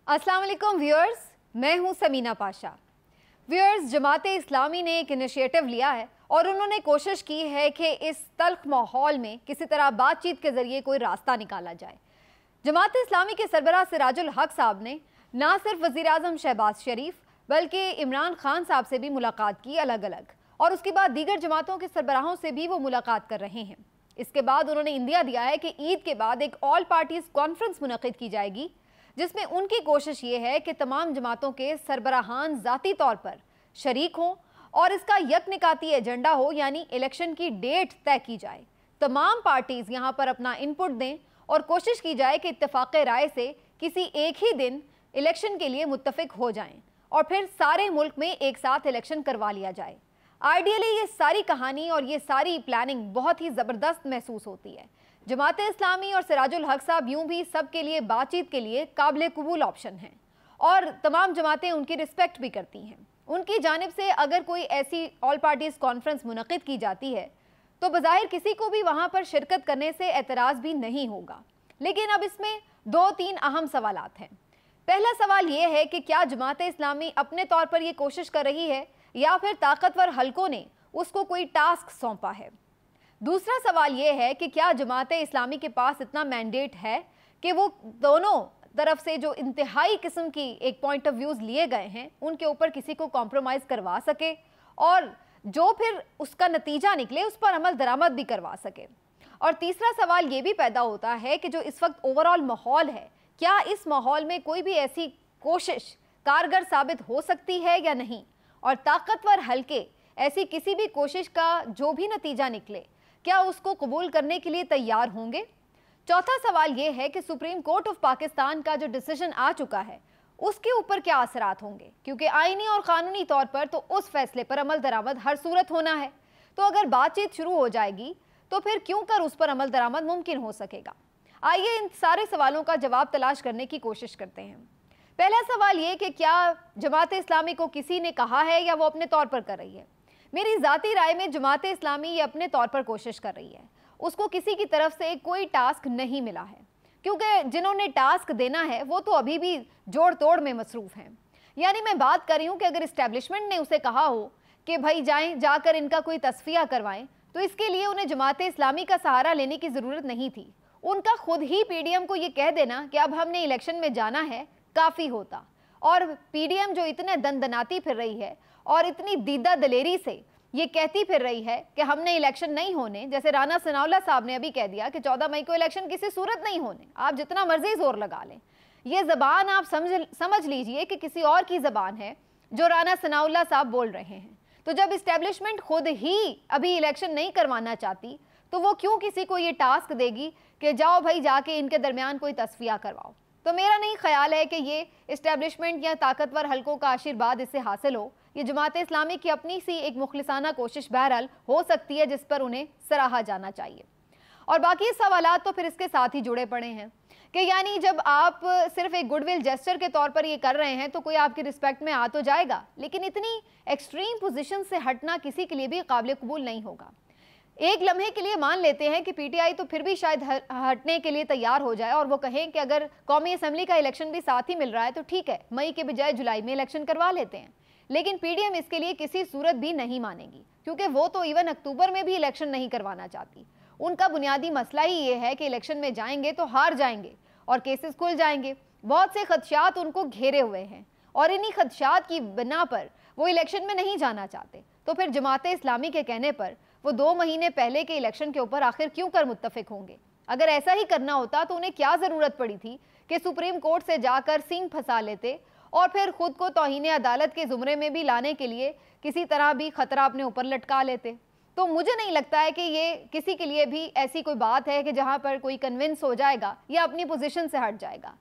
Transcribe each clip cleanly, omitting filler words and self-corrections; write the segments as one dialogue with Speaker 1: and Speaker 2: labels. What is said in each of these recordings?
Speaker 1: अस्सलाम वालेकुम व्यूअर्स, मैं हूं समीना पाशा। व्यूअर्स, जमात इस्लामी ने एक इनिशिएटिव लिया है और उन्होंने कोशिश की है कि इस तल्ख माहौल में किसी तरह बातचीत के ज़रिए कोई रास्ता निकाला जाए। जमात इस्लामी के सरबराह सिराजुल हक साहब ने ना सिर्फ वज़ीर आज़म शहबाज शरीफ बल्कि इमरान खान साहब से भी मुलाकात की अलग अलग, और उसके बाद दीगर जमातों के सरबराहों से भी वो मुलाकात कर रहे हैं। इसके बाद उन्होंने इंदिया दिया है कि ईद के बाद एक ऑल पार्टीज़ कॉन्फ्रेंस मुनक़िद की जाएगी, जिसमें उनकी कोशिश ये है कि तमाम जमातों के सरबराहान ज़ाती तौर पर शरीक हों और इसका यकनिकाती एजेंडा हो, यानी इलेक्शन की डेट तय की जाए। तमाम पार्टीज़ यहाँ पर अपना इनपुट दें और कोशिश की जाए कि इत्तेफाक़ राय से किसी एक ही दिन इलेक्शन के लिए मुत्तफ़िक हो जाएं और फिर सारे मुल्क में एक साथ इलेक्शन करवा लिया जाए। आइडियली ये सारी कहानी और ये सारी प्लानिंग बहुत ही ज़बरदस्त महसूस होती है। जमात इस्लामी और सिराजुल हक साहब यूं भी सब के लिए बातचीत के लिए काबिल कबूल ऑप्शन हैं और तमाम जमातें उनकी रिस्पेक्ट भी करती हैं। उनकी जानिब से अगर कोई ऐसी ऑल पार्टीज़ कॉन्फ्रेंस मुनक़िद की जाती है तो बज़ाहिर किसी को भी वहाँ पर शिरकत करने से एतराज़ भी नहीं होगा। लेकिन अब इसमें दो तीन अहम सवालात हैं। पहला सवाल ये है कि क्या जमात इस्लामी अपने तौर पर ये कोशिश कर रही है या फिर ताकतवर हलकों ने उसको कोई टास्क सौंपा है। दूसरा सवाल ये है कि क्या जमात इस्लामी के पास इतना मैंडेट है कि वो दोनों तरफ से जो इंतहाई किस्म की एक पॉइंट ऑफ व्यूज़ लिए गए हैं उनके ऊपर किसी को कॉम्प्रोमाइज़ करवा सके और जो फिर उसका नतीजा निकले उस पर अमल दरामद भी करवा सके। और तीसरा सवाल ये भी पैदा होता है कि जो इस वक्त ओवरऑल माहौल है, क्या इस माहौल में कोई भी ऐसी कोशिश कारगर साबित हो सकती है या नहीं, और ताकतवर हलके ऐसी किसी भी कोशिश का जो भी नतीजा निकले क्या उसको कबूल करने के लिए तैयार होंगे। चौथा सवाल ये है कि सुप्रीम कोर्ट ऑफ पाकिस्तान का जो डिसीजन आ चुका है उसके ऊपर क्या असरात होंगे, क्योंकि आईनी और कानूनी तौर पर तो उस फैसले पर अमल दरामद हर सूरत होना है। तो अगर बातचीत शुरू हो जाएगी तो फिर क्यों कर उस पर अमल दरामद मुमकिन हो सकेगा। आइए इन सारे सवालों का जवाब तलाश करने की कोशिश करते हैं। पहला सवाल ये कि क्या जमात इस्लामी को किसी ने कहा है या वो अपने तौर पर कर रही है। मेरी ज़ाती राय में जमात इस्लामी ये अपने तौर पर कोशिश कर रही है, उसको किसी की तरफ से कोई टास्क नहीं मिला है, क्योंकि जिन्होंने टास्क देना है वो तो अभी भी जोड़ तोड़ में मसरूफ़ हैं। यानी मैं बात कर रही हूँ कि अगर इस्टेब्लिशमेंट ने उसे कहा हो कि भाई जाएं जाकर इनका कोई तस्फिया करवाएं, तो इसके लिए उन्हें जमात इस्लामी का सहारा लेने की ज़रूरत नहीं थी। उनका खुद ही PDM को ये कह देना कि अब हमने इलेक्शन में जाना है काफ़ी होता। और PDM जो इतने दनदनाती फिर रही है और इतनी दीदा दलेरी से ये कहती फिर रही है कि हमने इलेक्शन नहीं होने, जैसे राना सनाउल्लाह साहब ने अभी कह दिया कि 14 मई को इलेक्शन किसी सूरत नहीं होने, आप जितना मर्जी जोर लगा लें। ये ज़बान आप समझ लीजिए कि किसी और की ज़बान है जो राना सनाउल्लाह साहब बोल रहे हैं। तो जब इस्टेब्लिशमेंट खुद ही अभी इलेक्शन नहीं करवाना चाहती तो वो क्यों किसी को ये टास्क देगी कि जाओ भाई जाके इनके दरमियान कोई तस्फिया करवाओ। तो मेरा नहीं ख्याल है कि ये इस्टेब्लिशमेंट या ताकतवर हलकों का आशीर्वाद इससे हासिल हो। ये जमात इस्लामी की अपनी सी एक मुखलिसाना कोशिश बहरहाल हो सकती है जिस पर उन्हें सराहा जाना चाहिए। और बाकी सवालात तो फिर इसके साथ ही जुड़े पड़े हैं कि यानी जब आप सिर्फ एक गुडविल जेस्चर के तौर पर ये कर रहे हैं तो कोई आपकी रिस्पेक्ट में आ तो जाएगा, लेकिन इतनी एक्सट्रीम पोजीशन से हटना किसी के लिए भी काबिल कबूल नहीं होगा। एक लम्हे के लिए मान लेते हैं कि PTI तो फिर भी शायद हटने के लिए तैयार हो जाए और वो कहें कि अगर कौमी असम्बली का इलेक्शन भी साथ ही मिल रहा है तो ठीक है, मई के बजाय जुलाई में इलेक्शन करवा लेते हैं। लेकिन PDM इसके लिए किसी सूरत भी नहीं मानेगी, क्योंकि वो तो इवन अक्टूबर में भी इलेक्शन नहीं करवाना चाहती। उनका बुनियादी मसला ही ये है कि इलेक्शन में जाएंगे तो हार जाएंगे और केसेस खुल जाएंगे। बहुत से खदशात उनको घेरे हुए हैं और इन्हीं खदशात की बिना पर वो इलेक्शन में नहीं जाना चाहते। तो फिर जमात इस्लामी के कहने पर वो 2 महीने पहले के इलेक्शन के ऊपर आखिर क्यों कर मुत्तफिक होंगे। अगर ऐसा ही करना होता तो उन्हें क्या ज़रूरत पड़ी थी कि सुप्रीम कोर्ट से जाकर सींग फंसा लेते और फिर खुद को तौहीन अदालत के ज़ुमरे में भी लाने के लिए किसी तरह भी ख़तरा अपने ऊपर लटका लेते। तो मुझे नहीं लगता है कि ये किसी के लिए भी ऐसी कोई बात है कि जहाँ पर कोई कन्विंस हो जाएगा या अपनी पोजीशन से हट जाएगा।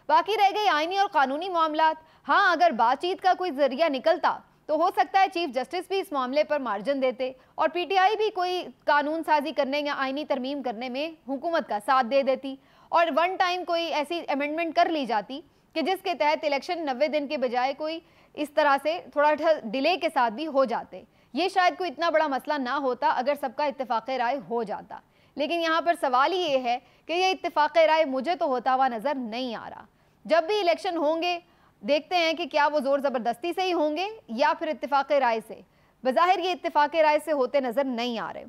Speaker 1: बाकी रह गई आईनी और कानूनी मामलात। हाँ, अगर बातचीत का कोई ज़रिया निकलता तो हो सकता है चीफ जस्टिस भी इस मामले पर मार्जिन देते और PTI भी कोई कानून साजी करने या आईनी तरमीम करने में हुकूमत का साथ दे देती और वन टाइम कोई ऐसी अमेंडमेंट कर ली जाती कि जिसके तहत इलेक्शन 90 दिन के बजाय कोई इस तरह से थोड़ा डिले के साथ भी हो जाते। ये शायद कोई इतना बड़ा मसला ना होता अगर सबका इत्तेफाक राय हो जाता। लेकिन यहाँ पर सवाल ही ये है कि ये इत्तेफाक राय मुझे तो होता हुआ नज़र नहीं आ रहा। जब भी इलेक्शन होंगे देखते हैं कि क्या वो ज़ोर ज़बरदस्ती से ही होंगे या फिर इत्तेफाक राय से। बज़ाहिर ये इत्तेफाक राय से होते नज़र नहीं आ रहे।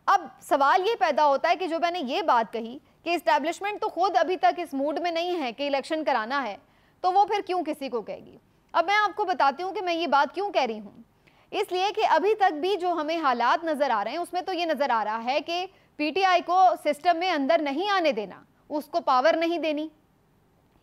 Speaker 1: अब सवाल ये पैदा होता है कि जो मैंने ये बात कही कि इस्टेब्लिशमेंट तो खुद अभी तक इस मूड में नहीं है कि इलेक्शन कराना है, तो वो फिर क्यों किसी को कहेगी। अब मैं आपको बताती हूँ कि मैं ये बात क्यों कह रही हूँ। इसलिए कि अभी तक भी जो हमें हालात नज़र आ रहे हैं उसमें तो ये नज़र आ रहा है कि पीटीआई को सिस्टम में अंदर नहीं आने देना, उसको पावर नहीं देनी।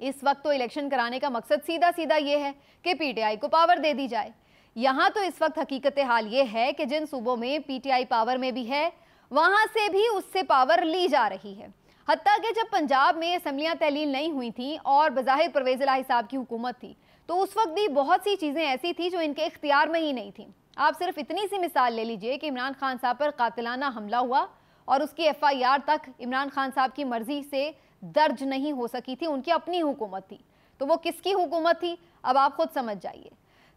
Speaker 1: इस वक्त तो इलेक्शन कराने का मकसद सीधा सीधा ये है कि पीटीआई को पावर दे दी जाए। यहाँ तो इस वक्त हकीकत हाल ये है कि जिन सूबों में पीटीआई पावर में भी है वहाँ से भी उससे पावर ली जा रही है। हत्ता कि जब पंजाब में असम्बलियाँ तहलील नहीं हुई थी और बज़ाहिर परवेज़ इलाही साहब की हुकूमत थी, तो उस वक्त भी बहुत सी चीज़ें ऐसी थी जो इनके इख्तियार में ही नहीं थी। आप सिर्फ इतनी सी मिसाल ले लीजिए कि इमरान खान साहब पर कातिलाना हमला हुआ और उसकी FIR तक इमरान खान साहब की मर्जी से दर्ज नहीं हो सकी थी, उनकी अपनी हुकूमत थी। तो वो किसकी हुकूमत थी, अब आप खुद समझ जाइए।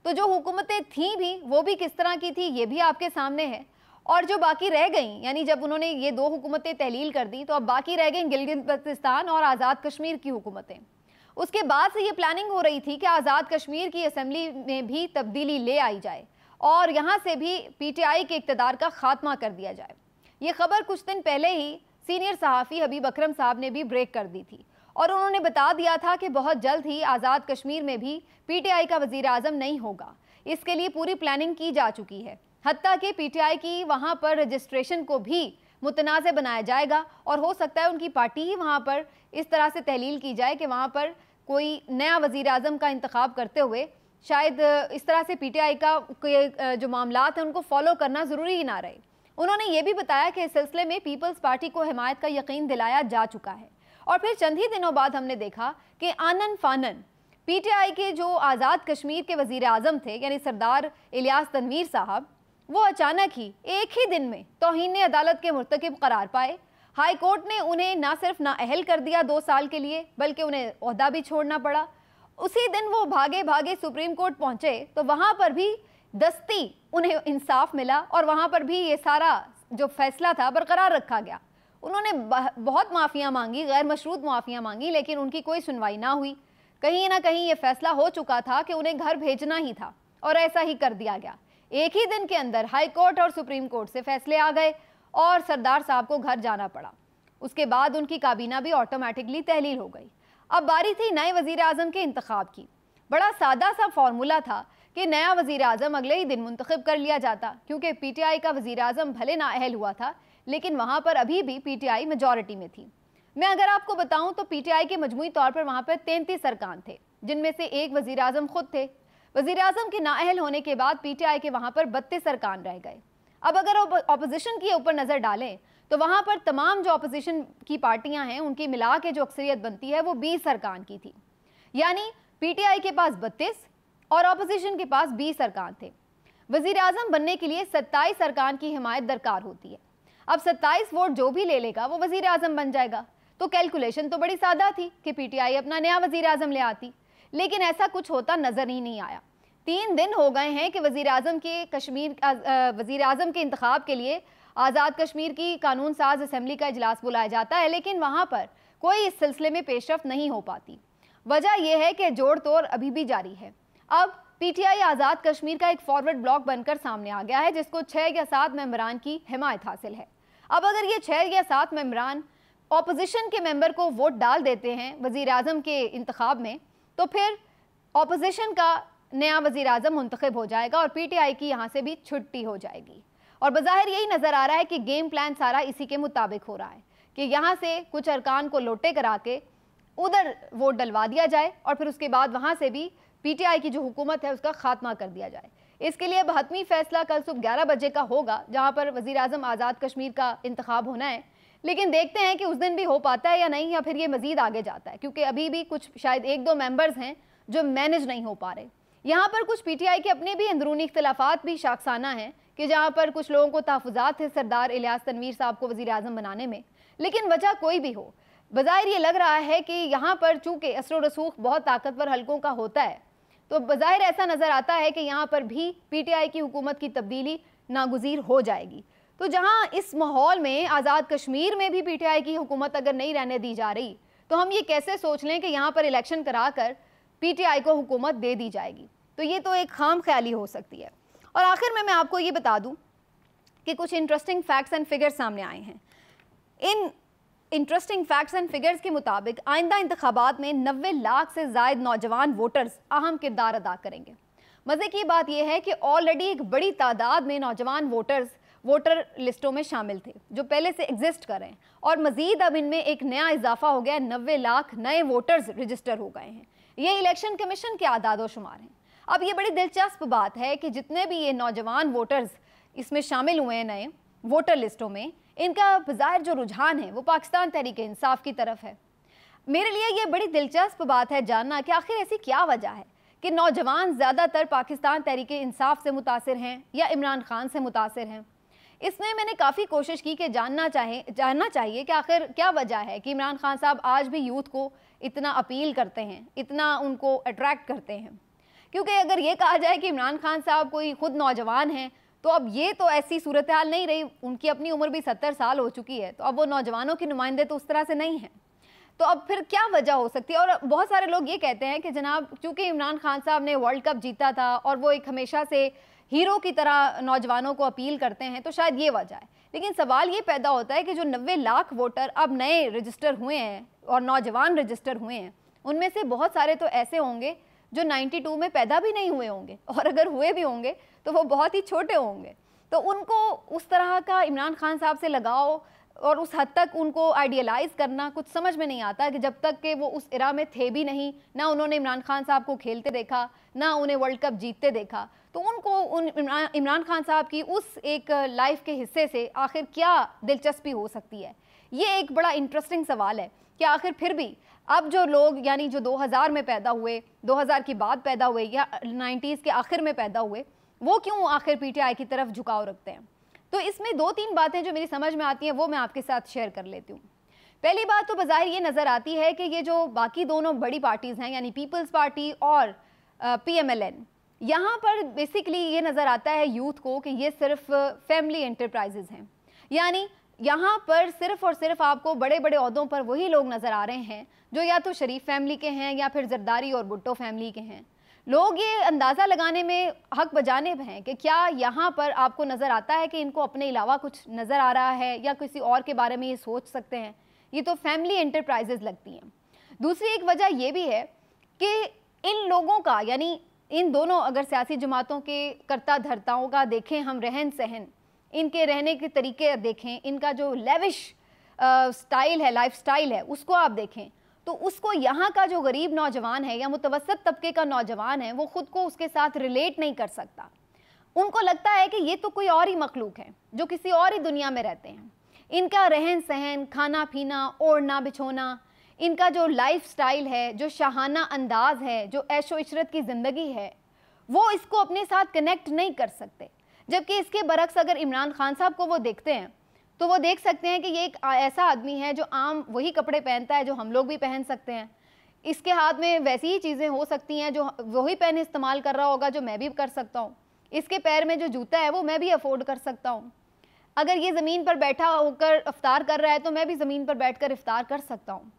Speaker 1: तो जो हुकूमतें थीं भी वो भी किस तरह की थी ये भी आपके सामने है। और जो बाकी रह गई, यानी जब उन्होंने ये 2 हुकूमतें तहलील कर दी तो अब बाकी रह गई गिलगित बल्तिस्तान और आज़ाद कश्मीर की हुकूमतें। उसके बाद से ये प्लानिंग हो रही थी कि आज़ाद कश्मीर की असम्बली में भी तब्दीली ले आई जाए और यहाँ से भी पीटीआई के इक़्तिदार का खात्मा कर दिया जाए। ये खबर कुछ दिन पहले ही सीनियर सहाफ़ी हबीब अकरम साहब ने भी ब्रेक कर दी थी और उन्होंने बता दिया था कि बहुत जल्द ही आज़ाद कश्मीर में भी पीटीआई का वज़ीर आज़म नहीं होगा। इसके लिए पूरी प्लानिंग की जा चुकी है। हत्ता कि पीटीआई की वहाँ पर रजिस्ट्रेशन को भी मुतनाज़ बनाया जाएगा और हो सकता है उनकी पार्टी ही वहाँ पर इस तरह से तहलील की जाए कि वहाँ पर कोई नया वज़ीर आज़म का इंतखाब करते हुए शायद इस तरह से पीटीआई का जो मामलात हैं उनको फॉलो करना ज़रूरी ही ना रहे। उन्होंने ये भी बताया कि इस सिलसिले में पीपल्स पार्टी को हिमायत का यकीन दिलाया जा चुका है। और फिर चंद ही दिनों बाद हमने देखा कि आनन फानन पीटीआई के जो आज़ाद कश्मीर के वज़ीर आज़म थे यानी सरदार इलियास तनवीर साहब, वो अचानक ही एक ही दिन में तौहीन अदालत के मुर्तकिब करार पाए। हाई कोर्ट ने उन्हें ना सिर्फ नाअहल कर दिया 2 साल के लिए, बल्कि उन्हें ओहदा भी छोड़ना पड़ा। उसी दिन वो भागे भागे सुप्रीम कोर्ट पहुंचे तो वहां पर भी दस्ती उन्हें इंसाफ मिला और वहां पर भी ये सारा जो फैसला था बरकरार रखा गया। उन्होंने बहुत माफ़ियाँ मांगी, गैर मशरूत माफ़ियाँ मांगी, लेकिन उनकी कोई सुनवाई ना हुई। कहीं ना कहीं ये फैसला हो चुका था कि उन्हें घर भेजना ही था और ऐसा ही कर दिया गया। एक ही दिन के अंदर हाई कोर्ट और सुप्रीम कोर्ट से फैसले आ गए और सरदार साहब को घर जाना पड़ा। उसके बाद उनकी काबीना भी ऑटोमेटिकली तहलील हो गई। अब बारी थी नए वज़ीर आज़म के इंतखाब की। बड़ा सादा सा फार्मूला था कि नया वज़ीर आज़म अगले ही दिन मुंतखब कर लिया जाता, क्योंकि पीटीआई का वज़ीर आज़म भले नाअहल हुआ था लेकिन वहाँ पर अभी भी पीटीआई मेजॉरिटी में थी। मैं अगर आपको बताऊँ तो पीटीआई के मजमूई तौर पर वहाँ पर 33 अरकान थे, जिनमें से एक वज़ीर आज़म खुद थे। वज़ीर आज़म के नाअहल होने के बाद पीटीआई के वहाँ पर 32 अरकान रह गए। अब अगर अपोजिशन की ऊपर नज़र डालें तो वहाँ पर तमाम जो अपोजिशन की पार्टियाँ हैं उनकी मिला के जो अक्सरियत बनती है वो 20 अरकान की थी। यानी पीटीआई के पास 32 और अपोजिशन के पास 20 अरकान थे। वज़ीर आज़म बनने के लिए 27 अरकान की हिमायत दरकार होती है। अब 27 वोट जो भी ले लेगा वो वज़ीर आज़म बन जाएगा। तो कैलकुलेशन तो बड़ी सादा थी कि पीटीआई अपना नया वज़ीर आज़म ले आती, लेकिन ऐसा कुछ होता नज़र ही नहीं आया। 3 दिन हो गए हैं कि वज़ीर आज़म के इंतखाब के लिए आज़ाद कश्मीर की कानून साज असम्बली का इजलास बुलाया जाता है, लेकिन वहाँ पर कोई इस सिलसिले में पेशरफ्त नहीं हो पाती। वजह यह है कि जोड़ तोड़ अभी भी जारी है। अब पीटीआई आज़ाद कश्मीर का एक फॉरवर्ड ब्लॉक बनकर सामने आ गया है जिसको 6 या 7 मेंबरान की हिमायत हासिल है। अब अगर ये 6 या 7 मेंबरान ऑपोजिशन के मेंबर को वोट डाल देते हैं वज़ीर आज़म के इंतखाब में, तो फिर ऑपोजिशन का नया वज़ीर आज़म मुंतखब हो जाएगा और पीटीआई की यहाँ से भी छुट्टी हो जाएगी। और बज़ाहिर यही नज़र आ रहा है कि गेम प्लान सारा इसी के मुताबिक हो रहा है कि यहाँ से कुछ अरकान को लोटे करा के उधर वोट डलवा दिया जाए और फिर उसके बाद वहाँ से भी पीटीआई की जो हुकूमत है उसका खात्मा कर दिया जाए। इसके लिए अब हतमी फैसला कल सुबह 11 बजे का होगा, जहाँ पर वज़ीर आज़म आज़ाद कश्मीर का इंतखाब होना है। लेकिन देखते हैं कि उस दिन भी हो पाता है या नहीं, या फिर ये मज़ीद आगे जाता है, क्योंकि अभी भी कुछ शायद 1-2 मेंबर्स हैं जो मैनेज नहीं हो पा रहे। यहाँ पर कुछ पीटीआई के अपने भी अंदरूनी इख्तिलाफात भी शाखसाना हैं कि जहाँ पर कुछ लोगों को तहफ़्फ़ुज़ात थे सरदार इलियास तनवीर साहब को वज़ीर आज़म बनाने में। लेकिन वजह कोई भी हो, बज़ाहिर ये लग रहा है कि यहाँ पर चूँकि असर व रसूख बहुत ताकतवर हलकों का होता है, तो बज़ाहिर ऐसा नज़र आता है कि यहाँ पर भी पीटीआई की हुकूमत की तब्दीली नागुज़ीर हो जाएगी। तो जहाँ इस माहौल में आज़ाद कश्मीर में भी पीटीआई की हुकूमत अगर नहीं रहने दी जा रही, तो हम ये कैसे सोच लें कि यहाँ पर इलेक्शन करा कर PTI को हुकूमत दे दी जाएगी। तो ये तो एक खाम ख्याली हो सकती है। और आखिर में मैं आपको ये बता दूं कि कुछ इंटरेस्टिंग फैक्ट्स एंड फिगर्स सामने आए हैं। In interesting facts and figures के मुताबिक आइंदा इंतखाबात में 90 लाख से ज़ायद नौजवान वोटर्स अहम किरदार अदा करेंगे। मज़े की बात यह है कि ऑलरेडी एक बड़ी तादाद में नौजवान वोटर्स वोटर लिस्टों में शामिल थे जो पहले से एग्जिस्ट कर रहे हैं, और मज़ीद अब इनमें एक नया इजाफा हो गया, 90 लाख नए वोटर्स रजिस्टर हो गए हैं। ये इलेक्शन कमीशन के आदाद व शुमार हैं। अब ये बड़ी दिलचस्प बात है कि जितने भी ये नौजवान वोटर्स इसमें शामिल हुए हैं नए वोटर लिस्टों में, इनका बज़ाहिर जो रुझान है वो पाकिस्तान तहरीक-ए-इंसाफ की तरफ है। मेरे लिए ये बड़ी दिलचस्प बात है जानना कि आखिर ऐसी क्या वजह है कि नौजवान ज़्यादातर पाकिस्तान तहरीक-ए-इंसाफ से मुतासिर हैं या इमरान खान से मुतासिर हैं। इसमें मैंने काफ़ी कोशिश की कि जानना चाहिए कि आखिर क्या वजह है कि इमरान खान साहब आज भी यूथ को इतना अपील करते हैं, इतना उनको अट्रैक्ट करते हैं। क्योंकि अगर ये कहा जाए कि इमरान खान साहब कोई खुद नौजवान हैं, तो अब ये तो ऐसी सूरत हाल नहीं रही, उनकी अपनी उम्र भी 70 साल हो चुकी है, तो अब वो नौजवानों की नुमाइंदे तो उस तरह से नहीं हैं। तो अब फिर क्या वजह हो सकती है? और बहुत सारे लोग ये कहते हैं कि जनाब चूँकि इमरान खान साहब ने वर्ल्ड कप जीता था और वो एक हमेशा से हीरो की तरह नौजवानों को अपील करते हैं, तो शायद ये वजह है। लेकिन सवाल ये पैदा होता है कि जो 90 लाख वोटर अब नए रजिस्टर हुए हैं और नौजवान रजिस्टर हुए हैं, उनमें से बहुत सारे तो ऐसे होंगे जो 92 में पैदा भी नहीं हुए होंगे, और अगर हुए भी होंगे तो वो बहुत ही छोटे होंगे। तो उनको उस तरह का इमरान खान साहब से लगाव और उस हद तक उनको आइडियलाइज़ करना कुछ समझ में नहीं आता कि जब तक कि वो उस इरा में थे भी नहीं, ना उन्होंने इमरान खान साहब को खेलते देखा, ना उन्हें वर्ल्ड कप जीतते देखा, तो उनको इमरान खान साहब की उस एक लाइफ के हिस्से से आखिर क्या दिलचस्पी हो सकती है। ये एक बड़ा इंटरेस्टिंग सवाल है कि आखिर फिर भी अब जो लोग यानी जो 2000 में पैदा हुए, 2000 के बाद पैदा हुए या 90s के आखिर में पैदा हुए, वो क्यों आखिर PTI की तरफ झुकाव रखते हैं। तो इसमें 2-3 बातें जो मेरी समझ में आती हैं वो मैं आपके साथ शेयर कर लेती हूँ। पहली बात तो बज़ाहिर ये नज़र आती है कि ये जो बाकी दोनों बड़ी पार्टीज़ हैं यानी पीपल्स पार्टी और PMLN, यहाँ पर बेसिकली ये नज़र आता है यूथ को कि ये सिर्फ फैमिली एंटरप्राइजेज़ हैं। यानी यहाँ पर सिर्फ़ और सिर्फ आपको बड़े बड़े ओहदों पर वही लोग नज़र आ रहे हैं जो या तो शरीफ फैमिली के हैं या फिर जरदारी और भुट्टो फैमिली के हैं। लोग ये अंदाज़ा लगाने में हक बजानिब हैं कि क्या यहाँ पर आपको नज़र आता है कि इनको अपने अलावा कुछ नज़र आ रहा है या किसी और के बारे में ये सोच सकते हैं। ये तो फैमिली एंटरप्राइजेज़ लगती हैं। दूसरी एक वजह ये भी है कि इन लोगों का यानी इन दोनों अगर सियासी जमातों के करता धरताओं का देखें हम रहन सहन, इनके रहने के तरीके देखें, इनका जो लेविश स्टाइल है, लाइफ स्टाइल है, उसको आप देखें, तो उसको यहाँ का जो गरीब नौजवान है या मुतवसत तबके का नौजवान है वो ख़ुद को उसके साथ रिलेट नहीं कर सकता। उनको लगता है कि ये तो कोई और ही मखलूक है जो किसी और ही दुनिया में रहते हैं। इनका रहन सहन, खाना पीना, ओढ़ना बिछोना, इनका जो लाइफ स्टाइल है, जो शाहाना अंदाज है, जो ऐशो इशरत की ज़िंदगी है, वो इसको अपने साथ कनेक्ट नहीं कर सकते। जबकि इसके बरक्स अगर इमरान खान साहब को वो देखते हैं तो वो देख सकते हैं कि ये एक ऐसा आदमी है जो आम वही कपड़े पहनता है जो हम लोग भी पहन सकते हैं। इसके हाथ में वैसी ही चीज़ें हो सकती हैं जो वही पेन इस्तेमाल कर रहा होगा जो मैं भी कर सकता हूँ। इसके पैर में जो जूता है वो मैं भी अफोर्ड कर सकता हूँ। अगर ये ज़मीन पर बैठा होकर इफ्तार कर रहा है तो मैं भी ज़मीन पर बैठकर इफ्तार कर सकता हूँ।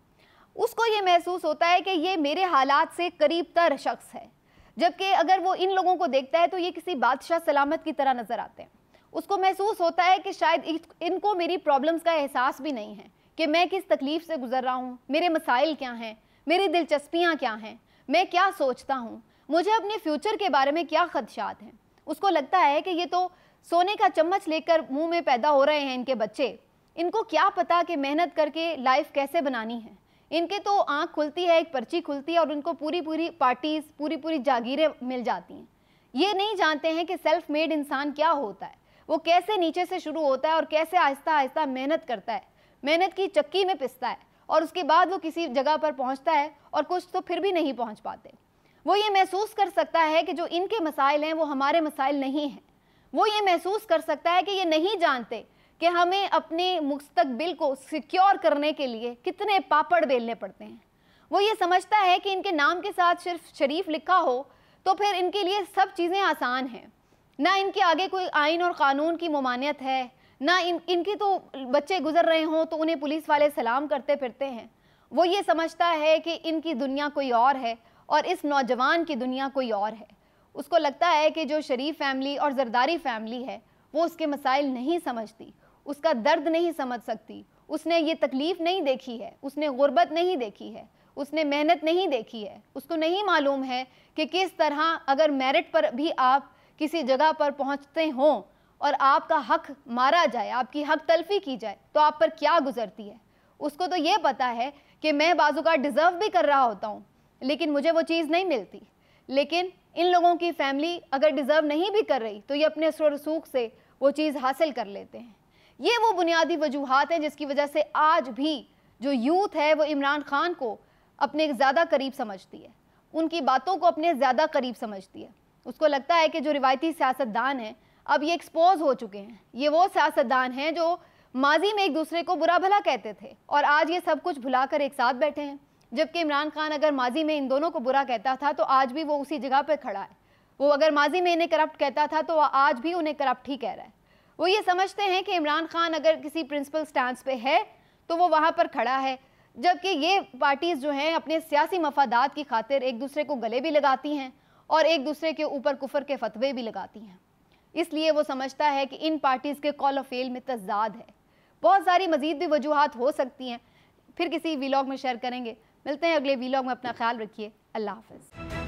Speaker 1: उसको ये महसूस होता है कि ये मेरे हालात से करीब तर शख्स है। जबकि अगर वो इन लोगों को देखता है तो ये किसी बादशाह सलामत की तरह नज़र आते हैं। उसको महसूस होता है कि शायद इनको मेरी प्रॉब्लम्स का एहसास भी नहीं है कि मैं किस तकलीफ़ से गुज़र रहा हूँ, मेरे मसाइल क्या हैं, मेरी दिलचस्पियाँ क्या हैं, मैं क्या सोचता हूँ, मुझे अपने फ्यूचर के बारे में क्या ख़दशात हैं। उसको लगता है कि ये तो सोने का चम्मच लेकर मुंह में पैदा हो रहे हैं इनके बच्चे, इनको क्या पता कि मेहनत करके लाइफ कैसे बनानी है। इनके तो आँख खुलती है, एक पर्ची खुलती है और उनको पूरी पूरी पार्टीज़, पूरी पूरी जागीरें मिल जाती हैं। ये नहीं जानते हैं कि सेल्फ मेड इंसान क्या होता है, वो कैसे नीचे से शुरू होता है और कैसे आहिस्ता आहिस्ता मेहनत करता है, मेहनत की चक्की में पिसता है और उसके बाद वो किसी जगह पर पहुंचता है और कुछ तो फिर भी नहीं पहुंच पाते। वो ये महसूस कर सकता है कि जो इनके मसाइल हैं वो हमारे मसाइल नहीं हैं। वो ये महसूस कर सकता है कि ये नहीं जानते कि हमें अपने मुस्तकबिल को सिक्योर करने के लिए कितने पापड़ बेलने पड़ते हैं। वो ये समझता है कि इनके नाम के साथ सिर्फ शरीफ लिखा हो तो फिर इनके लिए सब चीज़ें आसान हैं, ना इनके आगे कोई आइन और क़ानून की ममानियत है, ना इनके तो बच्चे गुजर रहे हों तो उन्हें पुलिस वाले सलाम करते फिरते हैं। वो ये समझता है कि इनकी दुनिया कोई और है और इस नौजवान की दुनिया कोई और है। उसको लगता है कि जो शरीफ फैमिली और ज़रदारी फैमिली है वो उसके मसाइल नहीं समझती, उसका दर्द नहीं समझ सकती, उसने ये तकलीफ़ नहीं देखी है, उसने गुर्बत नहीं देखी है, उसने मेहनत नहीं देखी है, उसको नहीं मालूम है कि किस तरह अगर मेरिट पर भी आप किसी जगह पर पहुंचते हों और आपका हक मारा जाए, आपकी हक तलफी की जाए तो आप पर क्या गुजरती है। उसको तो ये पता है कि मैं बाज़ुका डिज़र्व भी कर रहा होता हूँ लेकिन मुझे वो चीज़ नहीं मिलती। लेकिन इन लोगों की फैमिली अगर डिज़र्व नहीं भी कर रही तो ये अपने रसूख से वो चीज़ हासिल कर लेते हैं। ये वो बुनियादी वजूहात हैं जिसकी वजह से आज भी जो यूथ है वो इमरान खान को अपने ज़्यादा करीब समझती है, उनकी बातों को अपने ज़्यादा करीब समझती है। उसको लगता है कि जो रिवायती सियासतदान हैं अब ये एक्सपोज हो चुके हैं, ये वो सियासतदान हैं जो माजी में एक दूसरे को बुरा भला कहते थे और आज ये सब कुछ भुलाकर एक साथ बैठे हैं। जबकि इमरान खान अगर माजी में इन दोनों को बुरा कहता था तो आज भी वो उसी जगह पर खड़ा है। वो अगर माजी में इन्हें करप्ट कहता था तो आज भी उन्हें करप्ट ही कह रहा है। वो ये समझते हैं कि इमरान खान अगर किसी प्रिंसिपल स्टैंड पे है तो वो वहाँ पर खड़ा है, जबकि ये पार्टीज़ जो हैं अपने सियासी मफादात की खातिर एक दूसरे को गले भी लगाती हैं और एक दूसरे के ऊपर कुफर के फतवे भी लगाती हैं। इसलिए वो समझता है कि इन पार्टीज़ के कॉल ऑफ फेल में तज़ाद है। बहुत सारी मज़ीद भी वजूहात हो सकती हैं, फिर किसी व्लॉग में शेयर करेंगे। मिलते हैं अगले व्लॉग में, अपना ख्याल रखिए। अल्लाह हाफ़िज़।